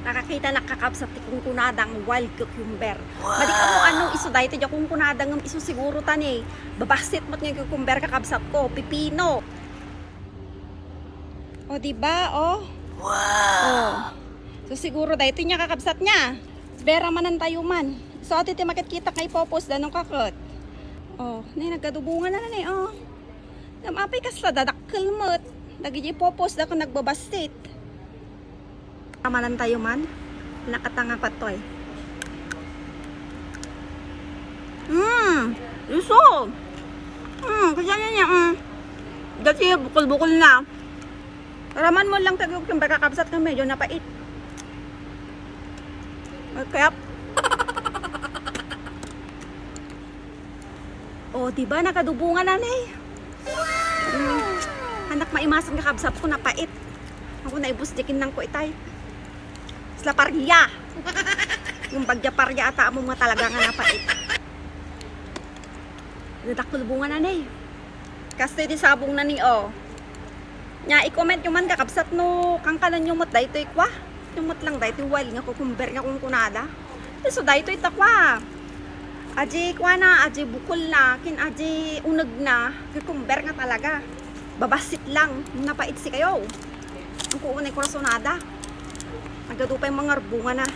Nakakita nakakapsat ti kung kunadang wild cucumber. Madi ano iso dahil ti kung kunadang iso siguro tani. Babasit mo't nga cucumber kakapsat ko, pipino. O diba, oh? Wow! Oh. So siguro dahil niya kakapsat niya. Bera manan tayo man. So ati ti makikita kay popos danong kakot. Oh, nay nagkadubungan na nanay, oh. Namapay kasla dadakkel mo't. Dagi popos da ko nagbabasit. Amanan tayo man. Nakatanga pa to eh. Iso. Kasi niya. Dati bukol-bukol na. Raman mo lang tagok yung kakapsat ka medyo napait. Kaya oh, diba nakadubungan na eh. Anak maimasan kakapsat ko napait. Ako na ibusdikin ng ko itay. Sla parya. Yung bagya parya ata mo nga talaga nga napait. Nadakdubungan na eh. Kasi di sabong na ni oh. Nya i-comment nyo man kakabsat no kangkanan nyo mat dayto ikwa. Yung mat lang dayto wild nga cucumber nga kung kunada. So dayto itakwa. Aji kwa na, aji bukol na, kin aji uneg na, cucumber nga talaga. Babasit lang, napait si kayo. Ang kuunay kurasonada. Nagadupay mga bunga na.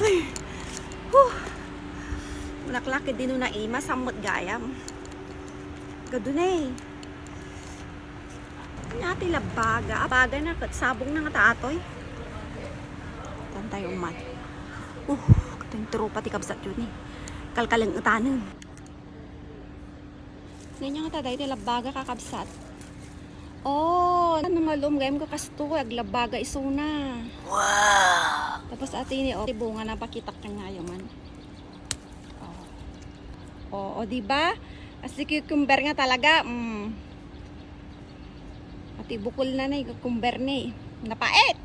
Ay. Naklaki din na ima samot gayam. Gadunay. Nati labaga. Abaga na kat sabong na nga taatoy. Tantay umat. Katong tropa ti kabsat yun eh. Kalkalang utanan. Ganyan nga taday ti labaga kakabsat. Oh, ano nga gayam ko kasto aglabaga isuna. Wow. Tapos ati ni bunga na pakitak nga man. Oh, di ba? Kasi cucumber nga talaga. Ati bukol na na cucumber ni. Napait.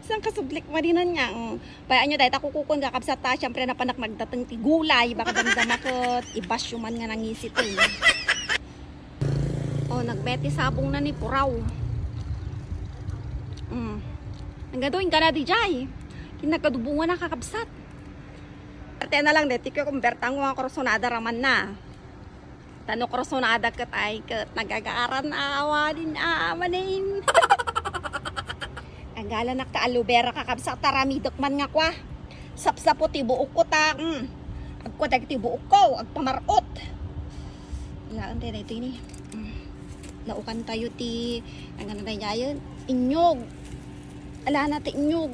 Sang kasublik marinan nga. Payaan nyo dahil takukukon kakabsat ta. Siyempre napanak magdatang ti gulay. Baka damdamakot. Ibas man nga nangisit eh. Oh, nagbeti sabong na ni Puraw. Ang gadoin ka na di jay. Kinagkadubungan na kakabsat. Ate na lang deti ko kumbertang mga krosonada raman na. Tano krosonada kat ay kat nagagaaran awanin amanin. Agala nak ta aloe vera kakabsat taramidok man nga kwa. Sapsapo ti buok ko ta. Agko dag ti buok ko agpamarot. Ilaan tayo na ito ini. Laukan tayo ti ang ano tayo ngayon. Inyog. Ala na ti inyog.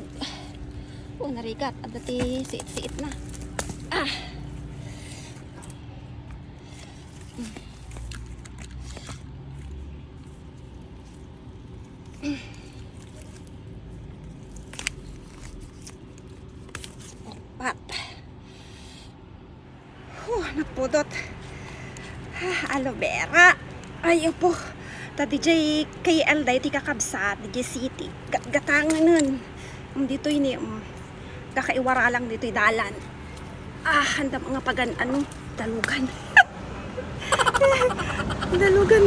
Oh, narigat. Ada ti siit-siit na. Opat. Napudot. Aloe vera. Ay, po. Tadi jay KL day ti kakabsat. Di city. Gatangan nun. Dito ini. Kakaiwara lang dito dalan. Handa mga pagan ano. Dalugan. Dalugan.